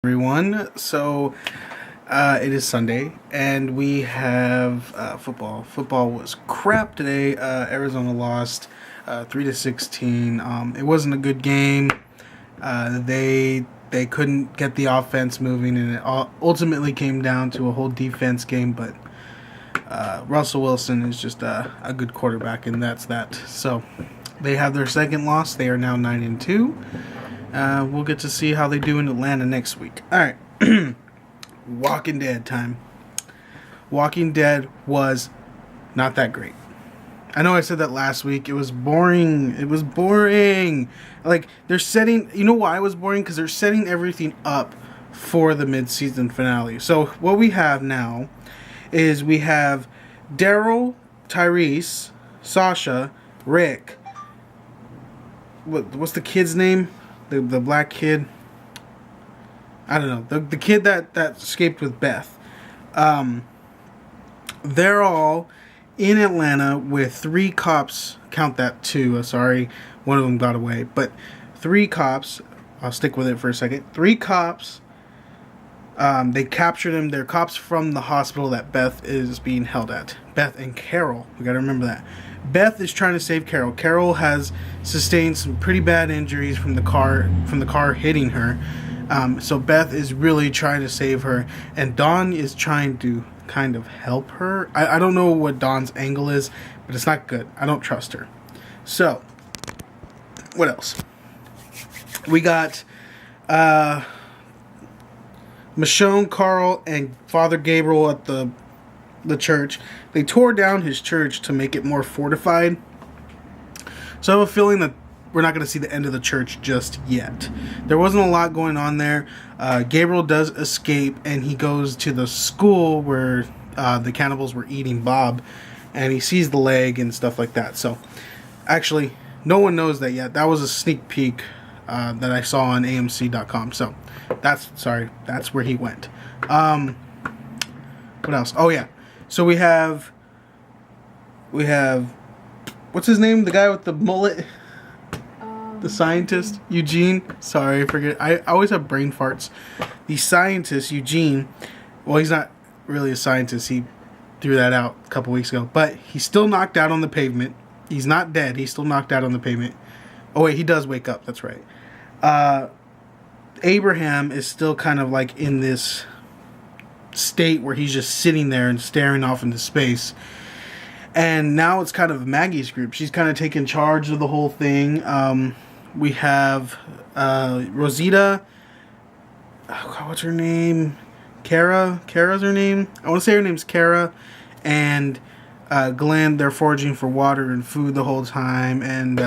Everyone. It is Sunday, and we have football. Football was crap today. Arizona lost 3-16. It wasn't a good game. They couldn't get the offense moving, and it ultimately came down to a whole defense game. But Russell Wilson is just a good quarterback, and that's that. So they have their second loss. They are now 9-2. We'll get to see how they do in Atlanta next week. All right. Walking Dead time. Walking Dead was not that great. I know I said that last week. It was boring. It was boring. Like, they're setting... You know why it was boring? Because they're setting everything up for the mid-season finale. So, what we have now is we have Daryl, Tyrese, Sasha, Rick. What's the kid's name? The black kid. I don't know. The kid that escaped with Beth. They're all in Atlanta with 3 cops. Count that 2. Sorry. One of them got away. But 3 cops. I'll stick with it for a second. 3 cops. They captured them. They're cops from the hospital that Beth is being held at. Beth and Carol. We got to remember that. Beth is trying to save Carol. Carol has sustained some pretty bad injuries from the car hitting her. So Beth is really trying to save her, and Dawn is trying to kind of help her. I don't know what Dawn's angle is, but it's not good. I don't trust her. So, what else? We got Michonne, Carl, and Father Gabriel at the church. They tore down his church to make it more fortified. So I have a feeling that we're not going to see the end of the church just yet. There wasn't a lot going on there. Gabriel does escape, and he goes to the school where the cannibals were eating Bob, and he sees the leg and stuff like that. So actually, no one knows that yet. That was a sneak peek that I saw on AMC.com. So that's where he went. What else? Oh yeah. So we have what's his name? The guy with the mullet? The scientist, Eugene. Sorry, I forget. I always have brain farts. The scientist, Eugene. Well, he's not really a scientist. He threw that out a couple weeks ago. But he's still knocked out on the pavement. He's not dead. He's still knocked out on the pavement. Oh, wait, he does wake up. That's right. Abraham is still kind of like in this state where he's just sitting there and staring off into space. And now it's kind of Maggie's group. She's kind of taking charge of the whole thing. We have Rosita. Oh God, what's her name? Kara. Kara's her name. I want to say her name's Kara. And Glenn. They're foraging for water and food the whole time. And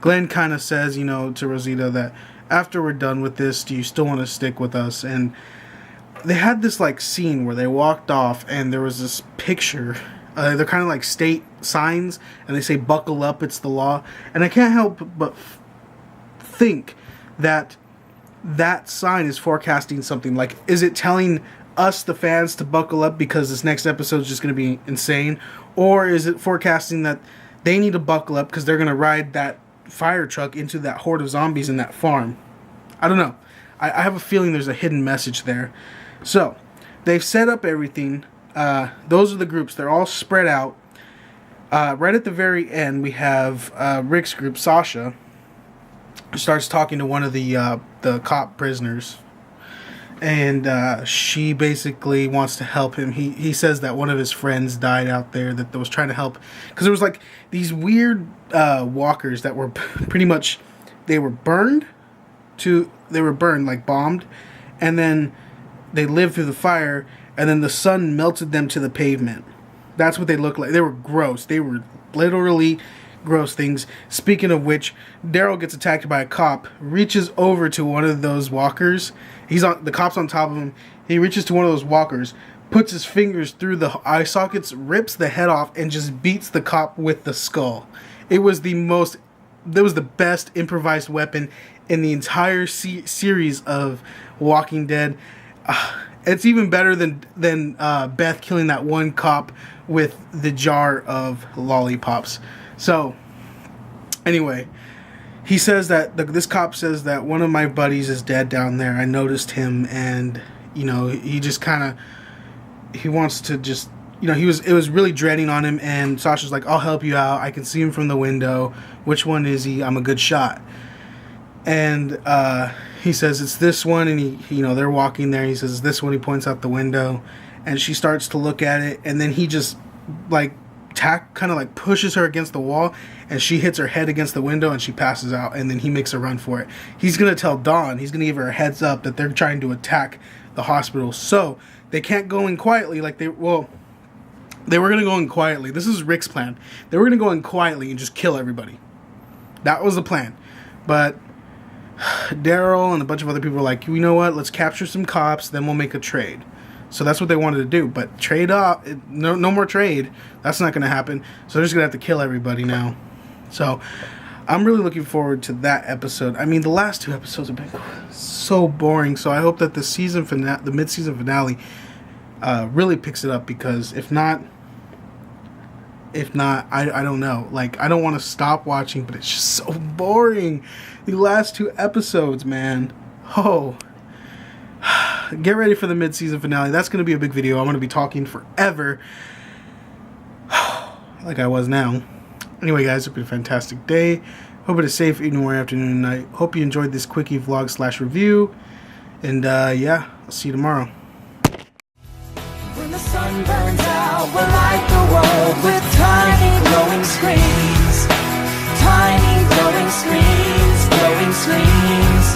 Glenn kind of says, to Rosita that after we're done with this, do you still want to stick with us? And they had this scene where they walked off, and there was this picture. They're kind of like state signs, and they say "buckle up, it's the law." And I can't help but think that sign is forecasting something. Like, is it telling us, the fans, to buckle up because this next episode is just going to be insane? Or is it forecasting that they need to buckle up because they're going to ride that fire truck into that horde of zombies in that farm? I don't know. I have a feeling there's a hidden message there. So, they've set up everything. Those are the groups. They're all spread out. Right at the very end, we have Rick's group, Sasha, who starts talking to one of the cop prisoners. And she basically wants to help him. He says that one of his friends died out there that was trying to help. Because there was these weird walkers that were pretty much... They were burned, bombed. And then they lived through the fire. And then the sun melted them to the pavement. That's what they looked like. They were gross. They were literally gross things. Speaking of which, Daryl gets attacked by a cop, reaches over to one of those walkers. The cop's on top of him. He reaches to one of those walkers, puts his fingers through the eye sockets, rips the head off, and just beats the cop with the skull. It was the best improvised weapon in the entire series of Walking Dead. It's even better than Beth killing that one cop with the jar of lollipops. So, anyway, he says that this cop says that one of my buddies is dead down there. I noticed him, and you know, he just kind of, he wants to just, you know, it was really dreading on him. And Sasha's like, I'll help you out. I can see him from the window. Which one is he? I'm a good shot. And he says it's this one, and he, you know, they're walking there. He says it's this one. He points out the window, and she starts to look at it, and then he just like kind of like pushes her against the wall, and she hits her head against the window, and she passes out. And then he makes a run for it. He's gonna tell Dawn. He's gonna give her a heads up that they're trying to attack the hospital, so they can't go in quietly like they were gonna go in quietly. This is Rick's plan. They were gonna go in quietly and just kill everybody. That was the plan, but Daryl and a bunch of other people were like, you know what? Let's capture some cops, then we'll make a trade. So that's what they wanted to do. But trade up, no more trade. That's not going to happen. So they're just going to have to kill everybody now. So I'm really looking forward to that episode. I mean, the last 2 episodes have been so boring. So I hope that the mid-season finale really picks it up, because if not, I don't know. Like, I don't want to stop watching, but it's just so boring. The last 2 episodes, man. Oh. Get ready for the mid-season finale. That's going to be a big video. I'm going to be talking forever. Like I was now. Anyway, guys, it's been a fantastic day. Hope it is safe evening or afternoon and night. Hope you enjoyed this quickie vlog / review. And, yeah, I'll see you tomorrow. When the sun burns out, we'll light the world with tiny glowing screens. Tiny glowing screens, glowing screens.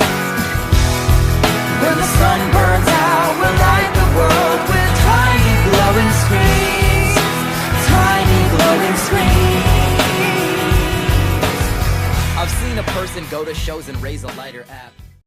When the sun burns out, we'll light the world with tiny glowing screens. Tiny glowing screens. I've seen a person go to shows and raise a lighter app.